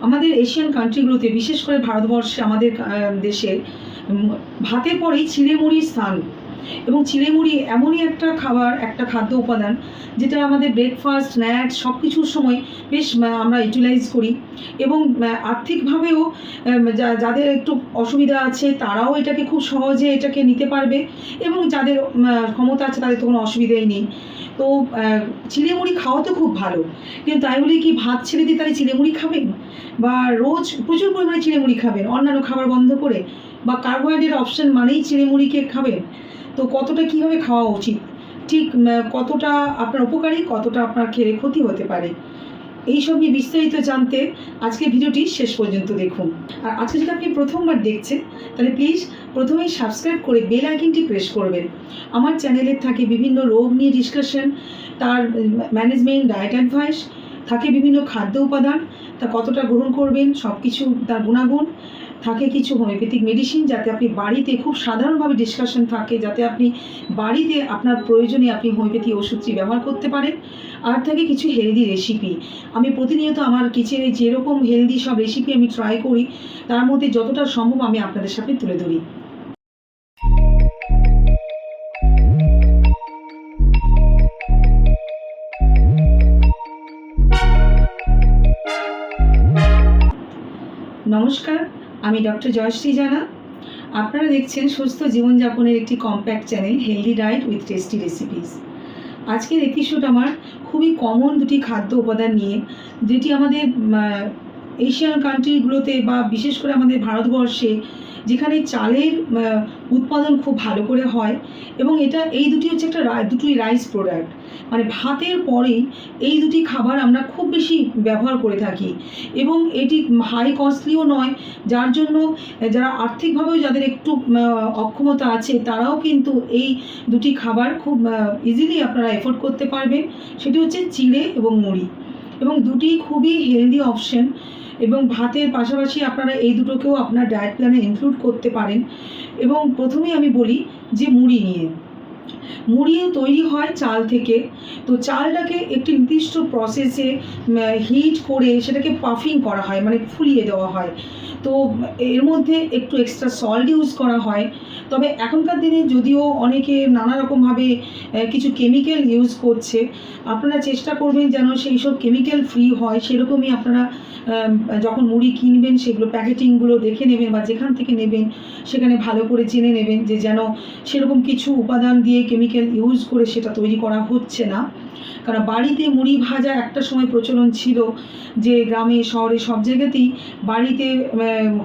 আমাদের এশিয়ান কান্ট্রিগুলোতে, বিশেষ করে ভারতবর্ষে, আমাদের দেশে ভাতের পরেই চিড়ে মুড়ির স্থান। এবং চিড়ে মুড়ি এমনই একটা খাবার, একটা খাদ্য উপাদান, যেটা আমাদের ব্রেকফাস্ট, স্ন্যাক্স সব কিছুর সময় বেশ আমরা ইউটিলাইজ করি। এবং আর্থিকভাবেও যাদের একটু অসুবিধা আছে তারাও এটাকে খুব সহজে এটাকে নিতে পারবে, এবং যাদের ক্ষমতা আছে তাদের তো কোনো অসুবিধাই নেই। তো চিড়ে মুড়ি খাওয়া তো খুব ভালো, কিন্তু তাই বলে কি ভাত ছেড়ে দিয়ে তাহলে চিড়ে মুড়ি খাবেন, বা রোজ প্রচুর পরিমাণে চিড়ে মুড়ি খাবেন অন্যান্য খাবার বন্ধ করে, বা কার্বোহাইড্রেট অপশন মানেই চিড়ে মুড়িকে খাবেন? তো কতটা কীভাবে খাওয়া উচিত, ঠিক কতটা আপনার উপকারী, কতটা আপনার খেলে ক্ষতি হতে পারে, এইসব নিয়ে বিস্তারিত জানতে আজকের ভিডিওটি শেষ পর্যন্ত দেখুন। আর আজকে যদি আপনি প্রথমবার দেখছেন তাহলে প্লিজ প্রথমেই সাবস্ক্রাইব করে বেল আইকনটি প্রেস করবেন। আমার চ্যানেলে থাকে বিভিন্ন রোগ নিয়ে ডিসকাশন, তার ম্যানেজমেন্ট, ডায়েট অ্যাডভাইস, থাকে বিভিন্ন খাদ্য উপাদান, তা কতটা গ্রহণ করবেন সব কিছু, তার গুণাগুণ, থাকে কিছু হোমিওপ্যাথিক মেডিসিন, যাতে আপনি বাড়িতে খুব সাধারণভাবে ডিসকাশন থাকে, যাতে আপনি বাড়িতে আপনার প্রয়োজনে আপনি হোমিওপ্যাথি ওষুধটি ব্যবহার করতে পারেন। আর থাকে কিছু হেলদি রেসিপি। আমি প্রতিনিয়ত আমার কিচেনে যেরকম হেলদি সব রেসিপি আমি ট্রাই করি, তার মধ্যে যতটা সম্ভব আমি আপনাদের সামনে তুলে ধরি। নমস্কার, আমি ডক্টর জয়শ্রী জানা। আপনারা দেখছেন সুস্থ জীবনযাপনের একটি compact channel, healthy diet with tasty recipes. আজকের এপিসোড আমার খুবই কমন দুটি খাদ্য উপাদান নিয়ে, যেটি আমাদের এশিয়ান কান্ট্রিগুলোতে বা বিশেষ করে আমাদের ভারতবর্ষে, যেখানে চালের উৎপাদন খুব ভালো করে হয়, এবং এই দুটি হচ্ছে দুটোই রাইস প্রোডাক্ট, মানে ভাতের পরেই এই দুটি খাবার আমরা খুব বেশি ব্যবহার করে থাকি, এবং এটি হাই কস্টলিও নয়, যার জন্য যারা আর্থিকভাবেও যাদের একটু অক্ষমতা আছে তারাও কিন্তু এই দুটি খাবার খুব ইজিলি আপনারা এফোর্ড করতে পারবেন। সেটি হচ্ছে চিড়ে এবং মুড়ি, এবং দুটি খুবই হেলদি অপশন, এবং ভাতের পাশাপাশি আপনারা এই দুটোকেও আপনার ডায়েট প্ল্যানে ইনক্লুড করতে পারেন। এবং প্রথমেই আমি বলি যে মুড়ি নিয়ে। মুড়ি তৈরি হয় চাল থেকে। তো চালটাকে একটি নির্দিষ্ট প্রসেসে হিট করে সেটাকে পাফিং করা হয়, মানে ফুলিয়ে দেওয়া হয়। তো এর মধ্যে একটু এক্সট্রা সল্ট ইউজ করা হয়। তবে এখনকার দিনে যদিও অনেকে নানা রকমভাবে কিছু কেমিক্যাল ইউজ করছে, আপনারা চেষ্টা করবেন যেন সেই সব কেমিক্যাল ফ্রি হয়। সেরকমই আপনারা যখন মুড়ি কিনবেন সেগুলো প্যাকেটিংগুলো দেখে নেবেন, বা যেখান থেকে নেবেন সেখানে ভালো করে জেনে নেবেন যে যেন সেরকম কিছু উপাদান দিয়ে কেমিক্যাল ইউজ করে সেটা তৈরি করা হচ্ছে না। কারণ বাড়িতে মুড়ি ভাজা একটা সময় প্রচলন ছিল, যে গ্রামে শহরে সব জায়গাতেই বাড়িতে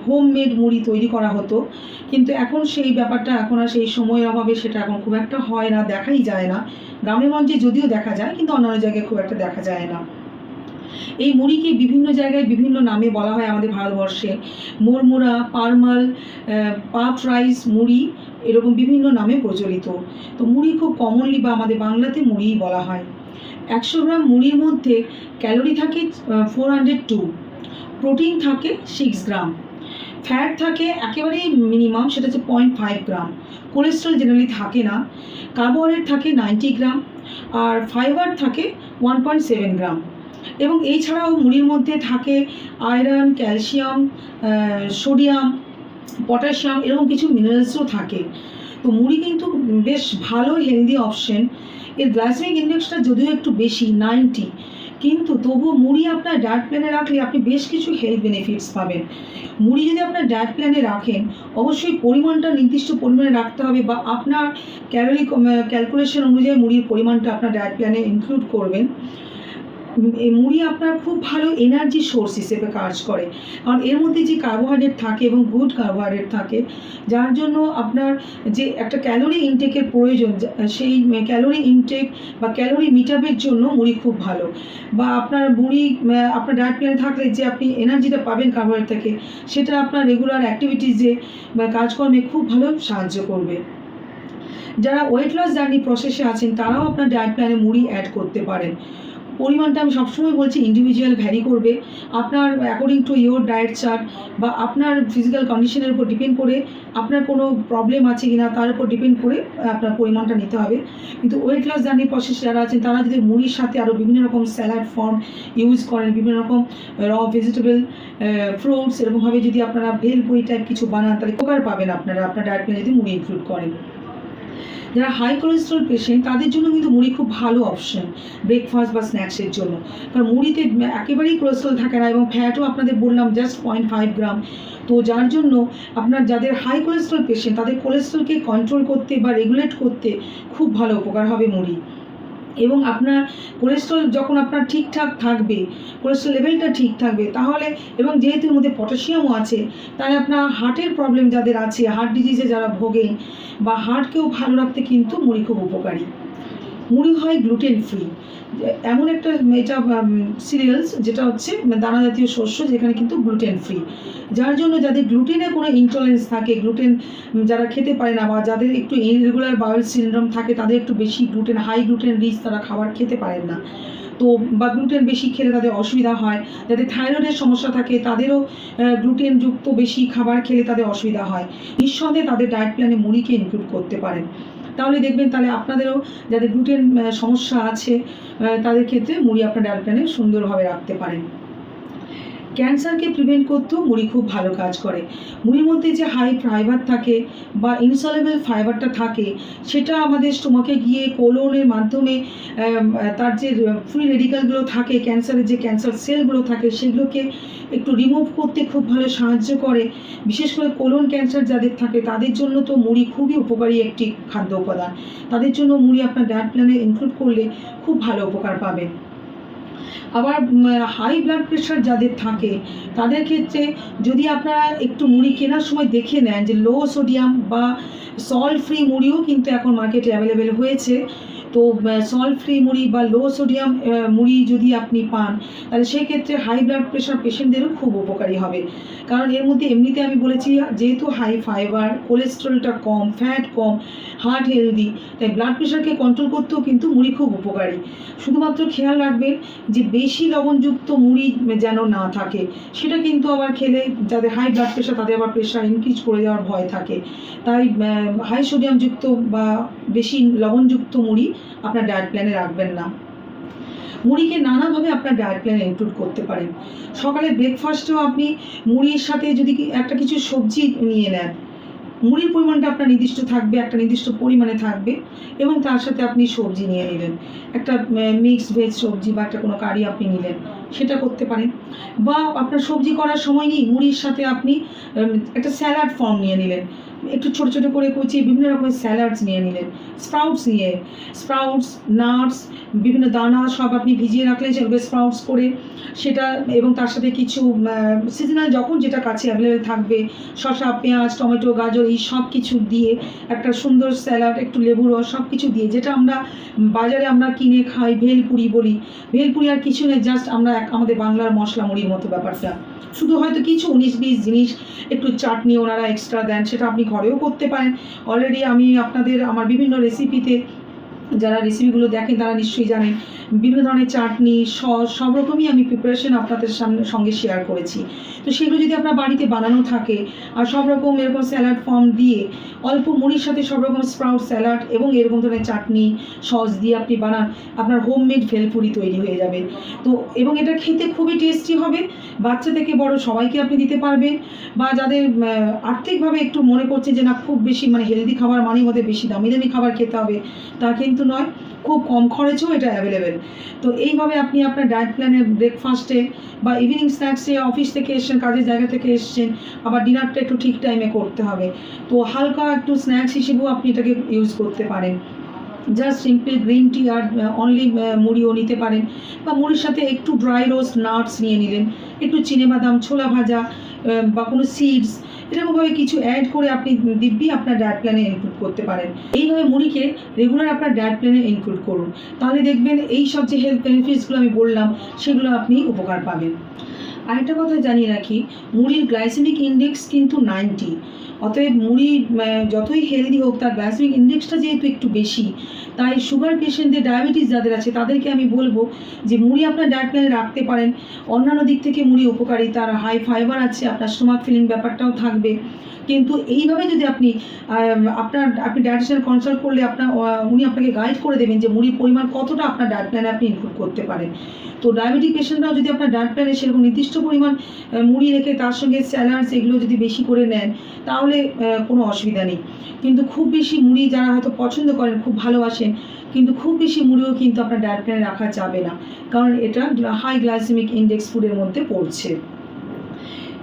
হোমমেড মুড়ি তৈরি করা হতো, কিন্তু এখন সেই ব্যাপারটা, এখন আর সেই সময়ের অভাবে সেটা এখন খুব একটা হয় না, দেখাই যায় না। গ্রামেগঞ্জে যদিও দেখা যায়, কিন্তু অন্যান্য জায়গায় খুব একটা দেখা যায় না। এই মুড়িকে বিভিন্ন জায়গায় বিভিন্ন নামে বলা হয় আমাদের ভারতবর্ষে। মুড়মুড়া, পারমাল, পাফ রাইস মুড়ি, এরকম বিভিন্ন নামে প্রচলিত। তো মুড়ি খুব কমনলি বা আমাদের বাংলাতে মুড়িই বলা হয়। 100 গ্রাম মুড়ির মধ্যে ক্যালোরি থাকে 402, প্রোটিন থাকে 6 গ্রাম, ফ্যাট থাকে একেবারেই মিনিমাম, সেটা হচ্ছে 0.5 গ্রাম, কোলেস্ট্রল জেনারেলি থাকে না, কার্বোহাইড্রেট থাকে 90 গ্রাম, আর ফাইবার থাকে 1.7 গ্রাম। এবং এই ছাড়াও মুড়ির মধ্যে থাকে আয়রন, ক্যালসিয়াম, সোডিয়াম, পটাশিয়াম, এরকম কিছু মিনারেলসও থাকে। তো মুড়ি কিন্তু বেশ ভালো হেলদি অপশন। এর গ্লাইসেমিক ইন্ডেক্সটা যদিও একটু বেশি, 90, কিন্তু তবুও মুড়ি আপনার ডায়েট প্ল্যানে রাখলে আপনি বেশ কিছু হেলথ বেনিফিটস পাবেন। মুড়ি যদি আপনার ডায়েট প্ল্যানে রাখেন, অবশ্যই পরিমাণটা নির্দিষ্ট পরিমাণে রাখতে হবে, বা আপনার ক্যালোরি ক্যালকুলেশন অনুযায়ী মুড়ির পরিমাণটা আপনার ডায়েট প্ল্যানে ইনক্লুড করবেন। এই মুড়ি আপনার খুব ভালো এনার্জি সোর্স হিসেবে কাজ করে, কারণ এর মধ্যে যে কার্বোহাইড্রেট থাকে এবং গুড কার্বোহাইড্রেট থাকে, যার জন্য আপনার যে একটা ক্যালোরি ইনটেকের প্রয়োজন, সেই ক্যালোরি ইনটেক বা ক্যালোরি মিটআপের জন্য মুড়ি খুব ভালো। বা আপনার মুড়ি আপনার ডায়েট প্ল্যানে থাকলে যে আপনি এনার্জিটা পাবেন কার্বোহাইড্রেট থেকে, সেটা আপনার রেগুলার অ্যাক্টিভিটিসে বা কাজকর্মে খুব ভালো সাহায্য করবে। যারা ওয়েট লস জার্নি প্রসেসে আছেন তারাও আপনার ডায়েট প্ল্যানে মুড়ি অ্যাড করতে পারেন। পরিমাণটা আমি সবসময় বলছি ইন্ডিভিজুয়াল ভ্যারি করবে, আপনার according to your diet chart বা আপনার ফিজিক্যাল কন্ডিশনের উপর ডিপেন্ড করে, আপনার কোনো প্রবলেম আছে কি না তার উপর ডিপেন্ড করে আপনার পরিমাণটা নিতে হবে। কিন্তু ওয়েট লস জার্নি প্রসেস যারা আছেন তারা যদি মুড়ির সাথে আরও বিভিন্ন রকম স্যালাড ফর্ম ইউজ করেন, বিভিন্ন রকম র ভেজিটেবল ফ্রুটস এরকমভাবে যদি আপনারা ভেলপুরি টাইপ কিছু বানান, তাহলে উপকার পাবেন আপনারা আপনার ডায়েট প্ল্যানে যদি মুড়ি ইনক্লুড করেন। যারা হাই কোলেস্ট্রল পেশেন্ট তাদের জন্য কিন্তু মুড়ি খুব ভালো অপশন ব্রেকফাস্ট বা স্ন্যাক্সের জন্য, কারণ মুড়িতে একেবারেই কোলেস্ট্রল থাকে না এবং ফ্যাটও আপনাদের বললাম জাস্ট 0.5 গ্রাম। তো যার জন্য আপনার যাদের হাই কোলেস্ট্রল পেশেন্ট তাদের কোলেস্ট্রলকে কন্ট্রোল করতে বা রেগুলেট করতে খুব ভালো উপকার হবে মুড়ি। এবং আপনার কোলেস্ট্রল যখন আপনার ঠিকঠাক থাকবে, কোলেস্ট্রল লেভেলটা ঠিক থাকবে, তাহলে এবং যেহেতু এর মধ্যে পটাশিয়ামও আছে, তাই আপনার হার্টের প্রবলেম যাদের আছে, হার্ট ডিজিজে যারা ভোগেন বা হার্টকেও ভালো রাখতে কিন্তু মুড়ি খুব উপকারী। মুড়ি হয় গ্লুটেন ফ্রি, এমন একটা এটা সিরিয়ালস যেটা হচ্ছে দানা জাতীয় শস্য যেখানে কিন্তু গ্লুটেন ফ্রি, যার জন্য যাদের গ্লুটেনের কোনো ইনটলারেন্স থাকে, গ্লুটেন যারা খেতে পারে না বা যাদের একটু ইরেগুলার বাউল সিনড্রোম থাকে, তাদের একটু বেশি গ্লুটেন হাই গ্লুটেন রিচ তারা খাবার খেতে পারেন না, তো বা গ্লুটেন বেশি খেলে তাদের অসুবিধা হয়, যাদের থাইরয়েডের সমস্যা থাকে তাদেরও গ্লুটেনযুক্ত বেশি খাবার খেলে তাদের অসুবিধা হয়, নিঃসন্দেহে তাদের ডায়েট প্ল্যানে মুড়িকে ইনক্লুড করতে পারেন। তাহলে দেখবেন তাহলে আপনাদেরও যাদের গ্লুটেন সমস্যা আছে তাদের ক্ষেত্রে মুড়ি আপনার ডায়েট প্ল্যানে সুন্দরভাবে রাখতে পারেন। ক্যান্সারকে প্রিভেন্ট করতেও মুড়ি খুব ভালো কাজ করে। মুড়ির মধ্যে যে হাই ফাইবার থাকে বা ইনসলেবল ফাইবারটা থাকে, সেটা আমাদের স্টোমাকে গিয়ে কোলনের মাধ্যমে তার যে ফ্রি রেডিক্যালগুলো থাকে, ক্যান্সারের যে ক্যান্সার সেলগুলো থাকে সেগুলোকে একটু রিমুভ করতে খুব ভালো সাহায্য করে। বিশেষ করে কোলন ক্যান্সার যাদের থাকে তাদের জন্য তো মুড়ি খুবই উপকারী একটি খাদ্য উপাদান, তাদের জন্য মুড়ি আপনার ডায়েট প্ল্যানে ইনক্লুড করলে খুব ভালো উপকার পাবেন। আবার হাই ব্লাড প্রেশার যাদের থাকে তাদের ক্ষেত্রে যদি আপনারা একটু মুড়ি কেনার সময় দেখে নেন যে লো সোডিয়াম বা সল্ট ফ্রি মুড়িও কিন্তু এখন মার্কেটে অ্যাভেলেবেল হয়েছে, তো সল্ট ফ্রি মুড়ি বা লো সোডিয়াম মুড়ি যদি আপনি পান তাহলে সেক্ষেত্রে হাই ব্লাড প্রেশার পেশেন্টদেরও খুব উপকারী হবে, কারণ এর মধ্যে এমনিতে আমি বলেছি যেহেতু হাই ফাইবার, কোলেস্ট্রলটা কম, ফ্যাট কম, হার্ট হেলদি, তাই ব্লাড প্রেশারকে কন্ট্রোল করতেও কিন্তু মুড়ি খুব উপকারী। শুধুমাত্র খেয়াল রাখবেন যে বেশি লবণযুক্ত মুড়ি যেন না থাকে, সেটা কিন্তু আবার খেলে যাদের হাই ব্লাড প্রেশার তাদের আবার প্রেশার ইনক্রিজ করে যাওয়ার ভয় থাকে, তাই হাই সোডিয়ামযুক্ত বা বেশি লবণযুক্ত মুড়ি আপনার ডায়েট প্ল্যানে রাখবেন না। মুড়িকে নানাভাবে আপনার ডায়েট প্ল্যানে ইনক্লুড করতে পারেন। সকালে ব্রেকফাস্টেও আপনি মুড়ির সাথে যদি একটা কিছু সবজি নিয়ে নেন, মুড়ির পরিমাণটা আপনার নির্দিষ্ট থাকবে, একটা নির্দিষ্ট পরিমাণে থাকবে, এবং তার সাথে আপনি সবজি নিয়ে নিলেন, একটা মিক্সড ভেজ সবজি বা একটা কোনো কারি আপনি নিলেন, সেটা করতে পারেন। বা আপনার সবজি করার সময় নেই, মুড়ির সাথে আপনি একটা স্যালাড ফর্ম নিয়ে নিলেন, একটু ছোটো ছোটো করে কুচিয়ে বিভিন্ন রকমের স্যালাডস নিয়ে নিলেন, স্প্রাউটস নাটস বিভিন্ন দানা সব আপনি ভিজিয়ে রাখলেন, সেগুলো স্প্রাউটস করে সেটা, এবং তার সাথে কিছু সিজনাল যখন যেটা কাছে অ্যাভেলেবেল থাকবে শসা, পেঁয়াজ, টমেটো, গাজর এই সব কিছু দিয়ে একটা সুন্দর স্যালাড, একটু লেবু রস সব কিছু দিয়ে, যেটা আমরা বাজারে আমরা কিনে খাই ভেলপুরি বলি, ভেলপুরি আর কিছু নেই, জাস্ট আমরা আমাদের বাংলার মশলা মুড়ির মতো ব্যাপারটা, শুধু হয়তো কিছু 19-20 জিনিস একটু চাটনি ওনারা এক্সট্রা দেন, সেটা আপনি ঘরেও করতে পারেন। অলরেডি আমি আপনাদের আমার বিভিন্ন রেসিপিতে, যারা রেসিপিগুলো দেখেন তারা নিশ্চয়ই জানেন, বিভিন্ন ধরনের চাটনি, সস সব রকমই আমি প্রিপারেশন আপনাদের সঙ্গে শেয়ার করেছি। তো সেগুলো যদি আপনার বাড়িতে বানানো থাকে আর সব রকম এরকম স্যালাড ফর্ম দিয়ে অল্প মুড়ির সাথে সব রকম স্প্রাউট স্যালাড এবং এরকম ধরনের চাটনি সস দিয়ে আপনি বানান, আপনার হোমমেড ভেলপুরি তৈরি হয়ে যাবে। তো এবং এটা খেতে খুবই টেস্টি হবে, বাচ্চা থেকে বড় সবাইকে আপনি দিতে পারবেন। বা যাদের আর্থিকভাবে একটু মনে করছে যে না খুব বেশি হেলদি খাবার মানেই মধ্যে বেশি দামি দামি খাবার খেতে হবে, তা কিন্তু নয়, খুব কম খরচেও এটা অ্যাভেলেবেল। তো এইভাবে আপনি আপনার ডায়েট প্ল্যানে ব্রেকফাস্টে বা ইভিনিং স্ন্যাক্সে, অফিস থেকে এসছেন, কাজের জায়গা থেকে এসছেন, আবার ডিনারটা একটু ঠিক টাইমে করতে হবে, তো হালকা একটু স্ন্যাক্স হিসেবেও আপনি এটাকে ইউজ করতে পারেন। জাস্ট সিম্পল গ্রিন টি আর অনলি মুড়িও নিতে পারেন, বা মুড়ির সাথে একটু ড্রাই রোস্ট নাটস নিয়ে নিলেন, একটু চিনেবাদাম, ছোলা ভাজা বা কোনো সিডস, এরকমভাবে কিছু অ্যাড করে আপনি দিব্যি আপনার ডায়েট প্ল্যানে ইনক্লুড করতে পারেন। এইভাবে মুড়িকে রেগুলার আপনার ডায়েট প্ল্যানে ইনক্লুড করুন, তাহলে দেখবেন এই সব যে হেলথ বেনিফিটসগুলো আমি বললাম সেগুলো আপনি উপকার পাবেন। আরেকটা কথা জানিয়ে রাখি, মুড়ির গ্লাইসেমিক ইন্ডেক্স কিন্তু 90, অতএব মুড়ি যতই হেলদি হোক তার গ্লাইসেমিক ইন্ডেক্সটা যেহেতু একটু বেশি, তাই সুগার পেশেন্টদের, ডায়াবেটিস যাদের আছে তাদেরকে আমি বলবো যে মুড়ি আপনার ডায়েট প্ল্যানে রাখতে পারেন। অন্যান্য দিক থেকে মুড়ি উপকারী, তার হাই ফাইবার আছে, আপনার স্টোমাক ফিলিং ব্যাপারটাও থাকবে। কিন্তু এইভাবে যদি আপনি ডায়েটিশিয়ান কনসাল্ট করলে উনি আপনাকে গাইড করে দেবেন যে মুড়ির পরিমাণ কতটা আপনার ডায়েট প্ল্যানে আপনি ইনক্লুড করতে পারেন। তো ডায়াবেটিক পেশেন্টরাও যদি আপনার ডায়েট প্ল্যানে সেরকম নির্দিষ্ট পরিমাণ মুড়ি রেখে তার সঙ্গে স্যালাডস এগুলো যদি বেশি করে নেন তাহলে কোনো অসুবিধা নেই। কিন্তু খুব বেশি মুড়ি যারা হয়তো পছন্দ করেন, খুব ভালোবাসেন, কিন্তু খুব বেশি মুড়িও কিন্তু আপনার ডায়েট প্ল্যানে রাখা যাবে না, কারণ এটা হাই গ্লাইসেমিক ইন্ডেক্স ফুডের মধ্যে পড়ছে।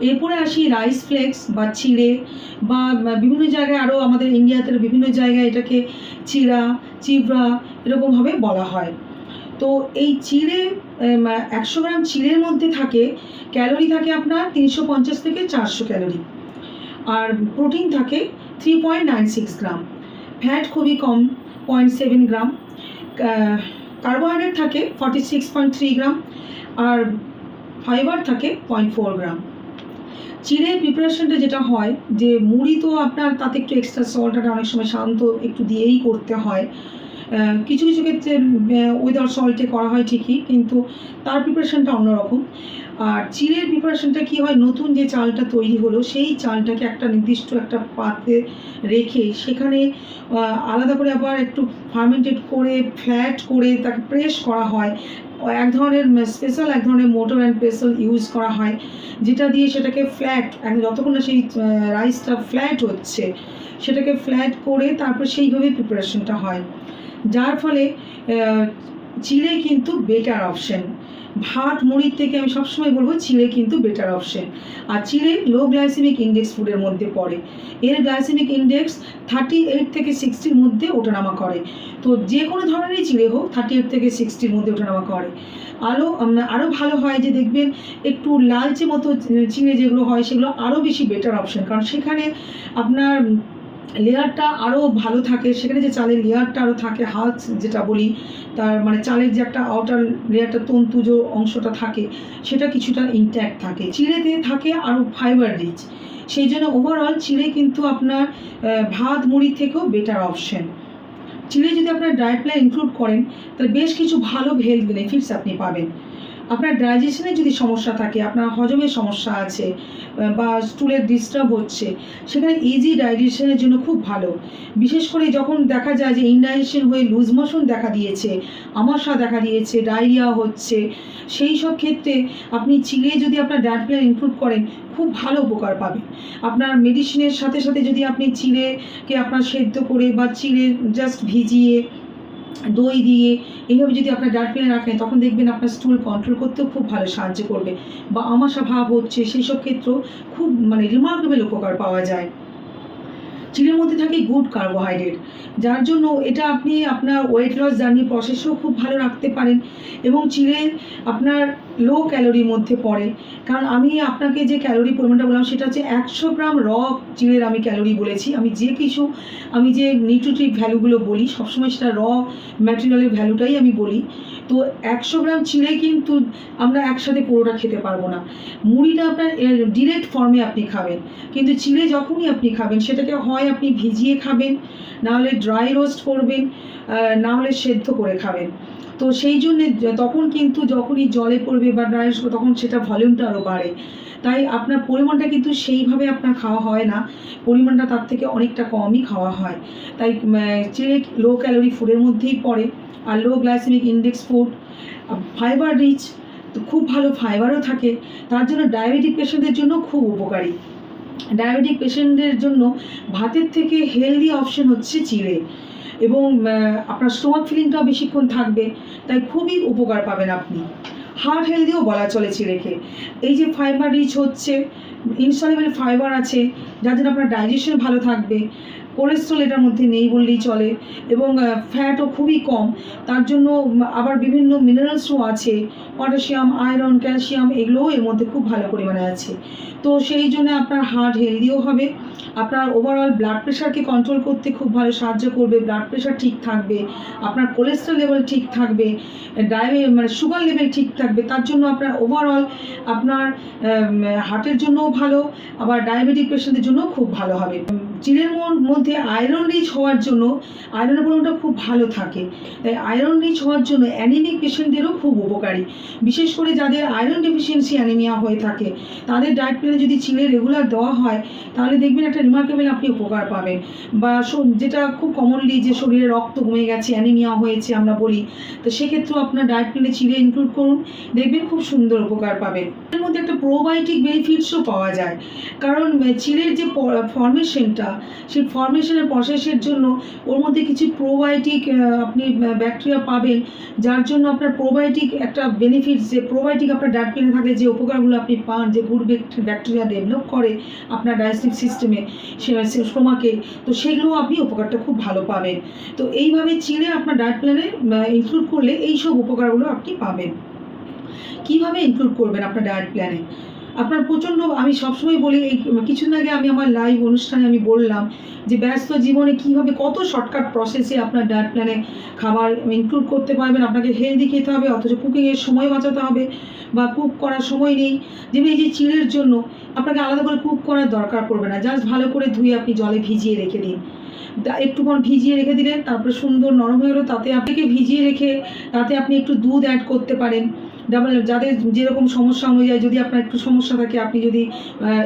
এরপরে আসি রাইস ফ্লেক্স বা চিড়ে, বা বিভিন্ন জায়গায় আরও আমাদের ইন্ডিয়াতে বিভিন্ন জায়গায় এটাকে চিবড়া এরকমভাবে বলা হয়। তো এই চিড়ে 100 গ্রাম চিড়ের মধ্যে ক্যালোরি থাকে আপনার 350 থেকে 400 ক্যালোরি, আর প্রোটিন থাকে 3.96 গ্রাম, ফ্যাট খুবই কম 0.7 গ্রাম, কার্বোহাইড্রেট থাকে 46.3 গ্রাম, আর ফাইবার থাকে 0.4 গ্রাম। চিড়ের প্রিপারেশনটা যেটা হয় যে মুড়ি তো আপনার তাতে একটু এক্সট্রা সল্টটা অনেক সময় শান্ত একটু দিয়েই করতে হয়, কিছু কিছু ক্ষেত্রে উইদাউট সল্টে করা হয় ঠিকই, কিন্তু তার প্রিপারেশনটা অন্যরকম। আর চিড়ের প্রিপারেশনটা কী হয়, নতুন যে চালটা তৈরি হলো সেই চালটাকে একটা নির্দিষ্ট একটা পাত্রে রেখে সেখানে আলাদা করে আবার একটু ফার্মেন্টেড করে ফ্ল্যাট করে তাকে প্রেস করা হয়। এক ধরনের মোটর অ্যান্ড পেসল ইউজ করা হয়, যেটা দিয়ে সেটাকে ফ্ল্যাট, যতক্ষণ না সেই রাইসটা ফ্ল্যাট হচ্ছে সেটাকে ফ্ল্যাট করে তারপর সেইভাবে প্রিপারেশনটা হয়, যার ফলে চিড়ে কিন্তু বেটার অপশন। ভাত মুড়ির থেকে আমি সবসময় বলবো চিড়ে কিন্তু বেটার অপশন। আর চিড়ে লো গ্লাইসেমিক ইন্ডেক্স ফুডের মধ্যে পড়ে, এর গ্লাইসেমিক ইন্ডেক্স 38 থেকে 60-র মধ্যে ওঠানামা করে। তো যে কোনো ধরনেরই চিড়ে হোক 38 থেকে 60-র মধ্যে ওঠানামা করে। আরও ভালো হয় যে দেখবেন একটু লালচে মতো চিড়ে যেগুলো হয় সেগুলো আরও বেশি বেটার অপশন, কারণ সেখানে আপনার লেয়ারটা আরও ভালো থাকে, সেখানে যে চালের লেয়ারটা আরও থাকে, হালস যেটা বলি, তার মানে চালের যে একটা আউটার লেয়ারটা তন্তু যে অংশটা থাকে সেটা কিছুটা ইনট্যাক্ট থাকে। চিড়েতে থাকে আরও ফাইবার রিচ, সেই জন্য ওভারঅল চিড়ে কিন্তু আপনার ভাত মুড়ির থেকেও বেটার অপশন। চিড়ে যদি আপনার ডায়েট প্ল্যান ইনক্লুড করেন তাহলে বেশ কিছু ভালো হেলথ বেনিফিটস আপনি পাবেন। আপনার ডাইজেশনের যদি সমস্যা থাকে, আপনার হজমের সমস্যা আছে বা স্টুলের ডিস্টার্ব হচ্ছে, সেখানে ইজি ডাইজেশনের জন্য খুব ভালো। বিশেষ করে যখন দেখা যায় যে ইনডাইজেশন হয়ে লুজ মোশন দেখা দিয়েছে, আমাশা দেখা দিয়েছে, ডায়রিয়া হচ্ছে, সেই সব ক্ষেত্রে আপনি চিড়ে যদি আপনার ডায়েট প্ল্যান ইনক্লুড করেন খুব ভালো উপকার পাবেন। আপনার মেডিসিনের সাথে সাথে যদি আপনি চিড়েকে আপনার সেদ্ধ করে বা চিড়ে জাস্ট ভিজিয়ে দই দিয়ে এইভাবে যদি আপনার ডায়েট প্ল্যানে রাখেন তখন দেখবেন আপনার স্টুল কন্ট্রোল করতেও খুব ভালো সাহায্য করবে, বা আমাশা ভাব হচ্ছে সেই সব ক্ষেত্রেও খুব রিমার্কেবল উপকার পাওয়া যায়। চিড়ের মধ্যে থাকে গুড কার্বোহাইড্রেট, যার জন্য এটা আপনি আপনার ওয়েট লস জার্নি প্রসেসও খুব ভালো রাখতে পারেন, এবং চিড়ে আপনার লো ক্যালোরির মধ্যে পড়ে। কারণ আমি আপনাকে যে ক্যালোরি পরিমাণটা বললাম সেটা হচ্ছে 100 গ্রাম চিড়ের আমি ক্যালোরি বলেছি। আমি যে নিউট্রিটিভ ভ্যালুগুলো বলি সবসময় সেটা ম্যাটেরিয়ালের ভ্যালুটাই আমি বলি। তো 100 গ্রাম চিড়ে কিন্তু আমরা একসাথে পুরোটা খেতে পারবো না। মুড়িটা আপনার ডিরেক্ট ফর্মে আপনি খাবেন, কিন্তু চিড়ে যখনই আপনি খাবেন সেটাকে হয় আপনি ভিজিয়ে খাবেন, নাহলে ড্রাই রোস্ট করবেন, নাহলে সেদ্ধ করে খাবেন। তো সেই জন্যে তখন কিন্তু যখনই জলে পড়বে বা ড্রাই রোস্ট তখন সেটা ভলিউমটা আরও বাড়ে, তাই আপনার পরিমাণটা কিন্তু সেইভাবে আপনার খাওয়া হয় না, পরিমাণটা তার থেকে অনেকটা কমই খাওয়া হয়। তাই চিড়ে লো ক্যালোরি ফুডের মধ্যেই পড়ে, আর low glycaemic index food, fibre rich, তো খুব ভালো ফাইবারও থাকে, তার জন্য ডায়াবেটিক পেশেন্টদের জন্য খুব উপকারী। ডায়াবেটিক পেশেন্টদের জন্য ভাতের থেকে হেলদি অপশন হচ্ছে চিড়ে, এবং আপনার স্টোমাক ফিলিংটাও বেশিক্ষণ থাকবে, তাই খুবই উপকার পাবেন আপনি। হার্ট হেলদিও বলা চলে চিড়েকে, এই যে ফাইবার রিচ হচ্ছে, ইনসলিবল ফাইবার আছে, যার জন্য আপনার ডাইজেশন ভালো থাকবে, কোলেস্ট্রল এটার মধ্যে নেই বললেই চলে, এবং ফ্যাটও খুবই কম। তার জন্য আবার বিভিন্ন মিনারেলসও আছে, পটাশিয়াম, আয়রন, ক্যালসিয়াম, এগুলোও এর মধ্যে খুব ভালো পরিমাণে আছে। তো সেই জন্য আপনার হার্ট হেলদিও হবে, আপনার ওভারঅল ব্লাড প্রেশারকে কন্ট্রোল করতে খুব ভালো সাহায্য করবে, ব্লাড প্রেশার ঠিক থাকবে, আপনার কোলেস্ট্রল লেভেল ঠিক থাকবে, মানে সুগার লেভেল ঠিক থাকবে। তার জন্য আপনার ওভারঅল আপনার হার্টের জন্যও ভালো, আবার ডায়াবেটিক পেশেন্টদের জন্য খুব ভালো হবে। চিড়ের মধ্যে আয়রন রিচ হওয়ার জন্য আয়রনের পরিমাণটা খুব ভালো থাকে, তাই আয়রন রিচ হওয়ার জন্য অ্যানিমিক পেশেন্টদেরও খুব উপকারী। বিশেষ করে যাদের আয়রন ডেফিসিয়েন্সি অ্যানিমিয়া হয়ে থাকে তাদের ডায়েট প্ল্যানে যদি চিড়ে রেগুলার দেওয়া হয় তাহলে দেখবেন একটা রিমার্কেবল আপনি উপকার পাবেন। বা যেটা খুব কমনলি যে শরীরে রক্ত কমে গেছে, অ্যানিমিয়া হয়েছে আমরা বলি, তো সেক্ষেত্রেও আপনার ডায়েট প্ল্যানে চিড়ে ইনক্লুড করুন, দেখবেন খুব সুন্দর উপকার পাবেন। এর মধ্যে একটা প্রোবায়োটিক বেনিফিটসও পাওয়া যায়, কারণ চিড়ের যে ফর্মেশনটা, সেই ফর্মেশনের প্রসেসের জন্য ওর মধ্যে কিছু প্রোবায়োটিক আপনি ব্যাকটেরিয়া পাবেন, যার জন্য আপনার প্রোবায়োটিক একটা বেনিফিটস, যে প্রোবায়োটিক আপনার ডায়েট প্ল্যানে থাকলে যে উপকারগুলো আপনি পান, যে গুড ব্যাকটেরিয়া ডেভেলপ করে আপনার ডাইজেস্টিভ সিস্টেমে, স্টোমাকে, তো সেগুলো আপনি উপকারটা খুব ভালো পাবেন। তো এইভাবে চিড়ে আপনার ডায়েট প্ল্যানে ইনক্লুড করলে এইসব উপকারগুলো আপনি পাবেন। কীভাবে ইনক্লুড করবেন আপনার ডায়েট প্ল্যানে? আপনার প্রচণ্ড, আমি সবসময় বলি, এই কিছুদিন আগে আমি আমার লাইভ অনুষ্ঠানে আমি বললাম যে ব্যস্ত জীবনে কীভাবে কত শর্টকাট প্রসেসে আপনার ডায়েট প্ল্যানে খাবার ইনক্লুড করতে পারবেন। আপনাকে হেলদি খেতে হবে, অথচ কুকিংয়ের সময় বাঁচাতে হবে, বা কুক করার সময় নেই। যেমন এই যে চিড়ের জন্য আপনাকে আলাদা করে কুক করার দরকার পড়বে না, জাস্ট ভালো করে ধুয়ে আপনি জলে ভিজিয়ে রেখে দিন, একটুক্ষণ ভিজিয়ে রেখে দিলেন, তারপরে সুন্দর নরম হয়ে গেলো, তাতে আপনাকে ভিজিয়ে রেখে তাতে আপনি একটু দুধ অ্যাড করতে পারেন। যাদের যেরকম সমস্যা অনুযায়ী, যদি আপনার একটু সমস্যা থাকে, আপনি যদি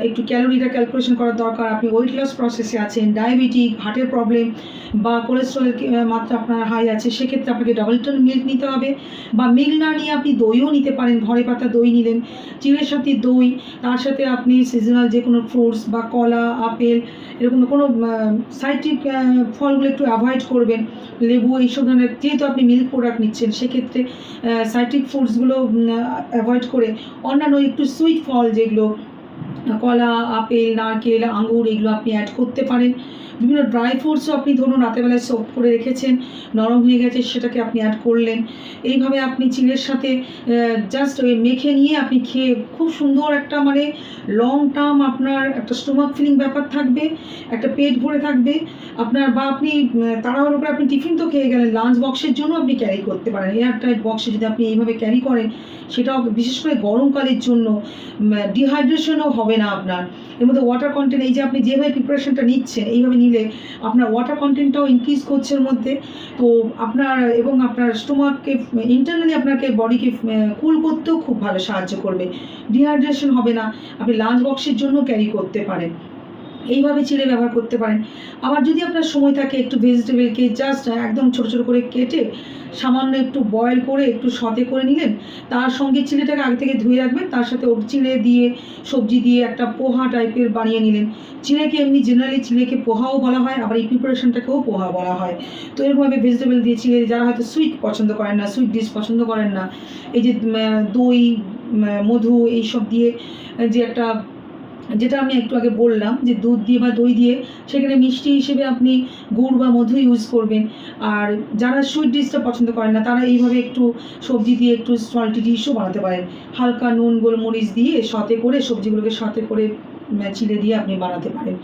একটু ক্যালোরিটা ক্যালকুলেশন করার দরকার, আপনি ওয়েট লস প্রসেসে আছেন, ডায়াবেটিক, হার্টের প্রবলেম বা কোলেস্ট্রলের মাত্রা আপনার হাই আছে, সেক্ষেত্রে আপনাকে ডাবল টন মিল্ক নিতে হবে। বা মিল্ক না নিয়ে আপনি দইও নিতে পারেন, ঘরে পাতা দই নিলেন, চিড়ের সাথে দই, তার সাথে আপনি সিজনাল যে কোনো ফ্রুটস বা কলা, আপেল, এরকম কোনো সাইট্রিক ফলগুলো একটু অ্যাভয়েড করবেন, লেবু, এইসব ধরনের, যেহেতু আপনি মিল্ক প্রোডাক্ট নিচ্ছেন সেক্ষেত্রে সাইট্রিক ফ্রুটসগুলো অ্যাভয়েড করে অন্যান্য একটু সুইট ফল, যেগুলো কলা, আপেল, নারকেল, আঙুর, এগুলো আপনি অ্যাড করতে পারেন। বিভিন্ন ড্রাই ফ্রুটসও আপনি ধরুন রাতেরবেলায় সোক করে রেখেছেন, নরম হয়ে গেছে, সেটাকে আপনি অ্যাড করলেন। এইভাবে আপনি চিড়ের সাথে জাস্ট ওই মেখে নিয়ে আপনি খেয়ে খুব সুন্দর একটা, মানে লং টার্ম আপনার একটা স্টোমাক ফিলিং ব্যাপার থাকবে, একটা পেট ভরে থাকবে আপনার। বা আপনি তাড়াহুড়ো করে আপনি টিফিন তো খেয়ে গেলেন, লাঞ্চ বক্সের জন্য আপনি ক্যারি করতে পারেন, এয়ারটাইট বক্সে যদি আপনি এইভাবে ক্যারি করেন, সেটাও বিশেষ করে গরমকালের জন্য ডিহাইড্রেশনও হবে না আপনার। এর মধ্যে ওয়াটার কন্টেন্ট, এই যে আপনি যেভাবে প্রিপারেশনটা নিচ্ছেন, এইভাবে নিলে আপনার ওয়াটার কন্টেন্টটাও ইনক্রিজ করছে এর মধ্যে, তো আপনার এবং আপনার স্টোমাককে ইন্টারনালি আপনাকে বডিকে কুল করতেও খুব ভালো সাহায্য করবে, ডিহাইড্রেশন হবে না। আপনি লাঞ্চ বক্সের জন্য ক্যারি করতে পারেন, এইভাবে চিড়ে ব্যবহার করতে পারেন। আবার যদি আপনার সময় থাকে, একটু ভেজিটেবলকে জাস্ট একদম ছোটো ছোটো করে কেটে সামান্য একটু বয়েল করে একটু সতে করে নিলেন, তার সঙ্গে চিড়েটাকে আগে থেকে ধুয়ে রাখবেন, তার সাথে চিড়ে দিয়ে সবজি দিয়ে একটা পোহা টাইপের বানিয়ে নিলেন। চিড়েকে এমনি জেনারেলি চিড়েকে পোহাও বলা হয়, আবার এই প্রিপারেশনটাকেও পোহা বলা হয়। তো এরকমভাবে ভেজিটেবল দিয়ে চিড়ে, যারা হয়তো সুইট পছন্দ করেন না, সুইট ডিশ পছন্দ করেন না, এই যে দই, মধু, এইসব দিয়ে যে একটা, যেটা আমি একটু আগে বললাম যে দুধ দিয়ে বা দই দিয়ে, সেখানে মিষ্টি হিসেবে আপনি গুড় বা মধু ইউজ করবেন। আর যারা সুইট ডিশটা পছন্দ করেন না, তারা এইভাবে একটু সবজি দিয়ে একটু সল্টি ডিশও বানাতে পারেন, হালকা নুন গোলমরিচ দিয়ে সতে করে, সবজিগুলোকে সতে করে চিড়ে দিয়ে আপনি বানাতে পারেন।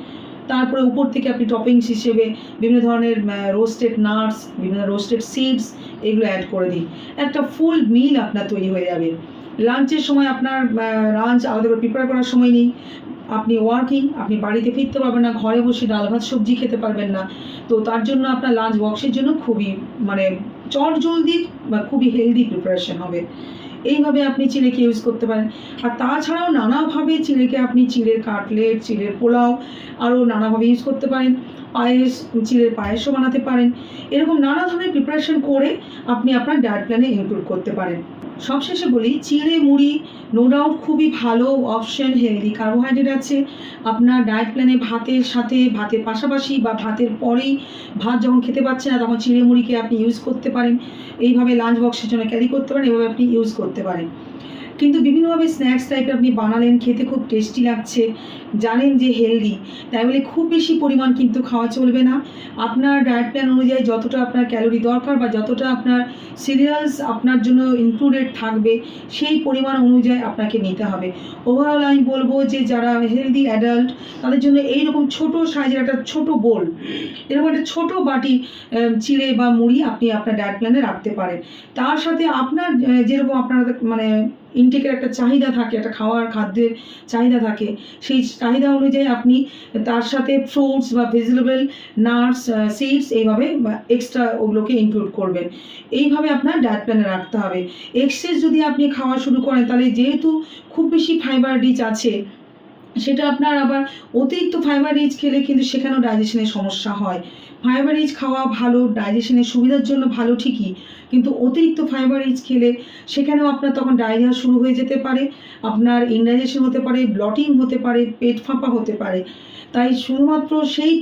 তারপরে উপর থেকে আপনি টপিংস হিসেবে বিভিন্ন ধরনের রোস্টেড নাটস, বিভিন্ন রোস্টেড সিডস, এগুলো অ্যাড করে দিন, একটা ফুল মিল আপনার তৈরি হয়ে যাবে। লাঞ্চের সময় আপনার লাঞ্চ আলাদা করে প্রিপেয়ার করার সময় নেই, আপনি ওয়ার্কিং, আপনি বাড়িতে ফিরতে পারবেন না, ঘরে বসে ডাল ভাত সবজি খেতে পারবেন না, তো তার জন্য আপনার লাঞ্চ বক্সের জন্য খুবই, মানে চটজলদি বা খুবই হেলদি প্রিপারেশন হবে। এইভাবে আপনি চিড়েকে ইউজ করতে পারেন। আর তাছাড়াও নানাভাবে চিড়েকে আপনি চিড়ের কাটলেট, চিড়ের পোলাও, আরও নানাভাবে ইউজ করতে পারেন, পায়েস, চিড়ের পায়েসও বানাতে পারেন। এরকম নানা ধরনের প্রিপারেশন করে আপনি আপনার ডায়েট প্ল্যানে ইনক্লুড করতে পারেন। সবশেষে বলি, চিড়ে মুড়ি নো ডাউট খুবই ভালো অপশন, হেলদি কার্বোহাইড্রেট আছে। আপনার ডায়েট প্ল্যানে ভাতের সাথে, ভাতের পাশাপাশি বা ভাতের পরেই, ভাত যখন খেতে পাচ্ছেন না তখন চিড়ে মুড়িকে আপনি ইউজ করতে পারেন, এইভাবে লাঞ্চ বক্সের জন্য ক্যারি করতে পারেন, এভাবে আপনি ইউজ করতে পারেন। কিন্তু বিভিন্নভাবে স্ন্যাক্স টাইপের আপনি বানালেন, খেতে খুব টেস্টি লাগছে, জানেন যে হেলদি, তাই বলে খুব বেশি পরিমাণ কিন্তু খাওয়া চলবে না। আপনার ডায়েট প্ল্যান অনুযায়ী যতটা আপনার ক্যালোরি দরকার বা যতটা আপনার সিরিয়ালস আপনার জন্য ইনক্লুডেড থাকবে সেই পরিমাণ অনুযায়ী আপনাকে নিতে হবে। ওভারঅল আমি বলবো যে যারা হেলদি অ্যাডাল্ট তাদের জন্য এইরকম ছোট সাইজের একটা ছোট বোল, এরকম একটা ছোট বাটি চিড়ে বা মুড়ি আপনি আপনার ডায়েট প্ল্যানে রাখতে পারেন। তার সাথে আপনার যেরকম আপনার মানে ইনটেকের একটা চাহিদা থাকে, একটা খাদ্যের চাহিদা থাকে, সেই চাহিদা অনুযায়ী আপনি তার সাথে ফ্রুটস বা ভেজিটেবল, নাটস, সিডস এইভাবে এক্সট্রা ওগুলোকে ইনক্লুড করবেন। এইভাবে আপনার ডায়েট প্ল্যানে রাখতে হবে। এক্সেস যদি আপনি খাওয়া শুরু করেন তাহলে যেহেতু খুব বেশি ফাইবার রিচ আছে, সেটা আপনার আবার অতিরিক্ত ফাইবার রিচ খেলে কিন্তু সেখানেও ডাইজেশনের সমস্যা হয়। ফাইবার রিচ খাওয়া ভালো, ডাইজেশনের সুবিধার জন্য ভালো ঠিকই, কিন্তু অতিরিক্ত ফাইবার রিচ খেলে সেখানেও আপনার তখন ডায়রিয়া শুরু হয়ে যেতে পারে, আপনার ইনডাইজেশন হতে পারে, ব্লটিং হতে পারে, পেট ফাঁপা হতে পারে। তাই শুধুমাত্র সেই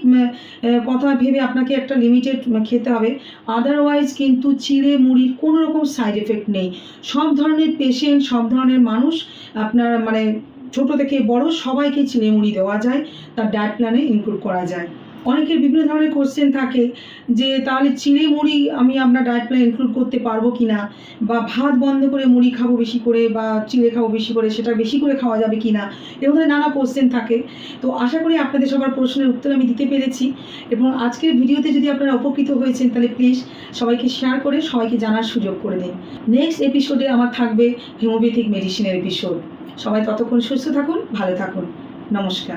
কথা ভেবে আপনাকে একটা লিমিটেড খেতে হবে। আদারওয়াইজ কিন্তু চিড়ে মুড়ির কোনো রকম সাইড এফেক্ট নেই। সব ধরনের পেশেন্ট, সব ধরনের মানুষ, আপনার মানে ছোট থেকে বড় সবাইকে চিড়ে মুড়ি দেওয়া যায়, তার ডায়েট প্ল্যানে ইনক্লুড করা যায়। অনেকের বিভিন্ন ধরনের কোশ্চেন থাকে যে তাহলে চিড়ে মুড়ি আমি আপনার ডায়েট প্ল্যানে ইনক্লুড করতে পারবো কি না, বা ভাত বন্ধ করে মুড়ি খাবো বেশি করে বা চিড়ে খাবো বেশি করে, সেটা বেশি করে খাওয়া যাবে কি না, এরকম ধরনের নানা কোশ্চেন থাকে। তো আশা করি আপনাদের সবার প্রশ্নের উত্তর আমি দিতে পেরেছি, এবং আজকের ভিডিওতে যদি আপনারা উপকৃত হয়েছেন তাহলে প্লিজ সবাইকে শেয়ার করে সবাইকে জানার সুযোগ করে দিন। নেক্সট এপিসোডে আমার থাকবে হোমিওপ্যাথিক মেডিসিনের এপিসোড। সবাই ততক্ষণ সুস্থ থাকুন, ভালো থাকুন। নমস্কার।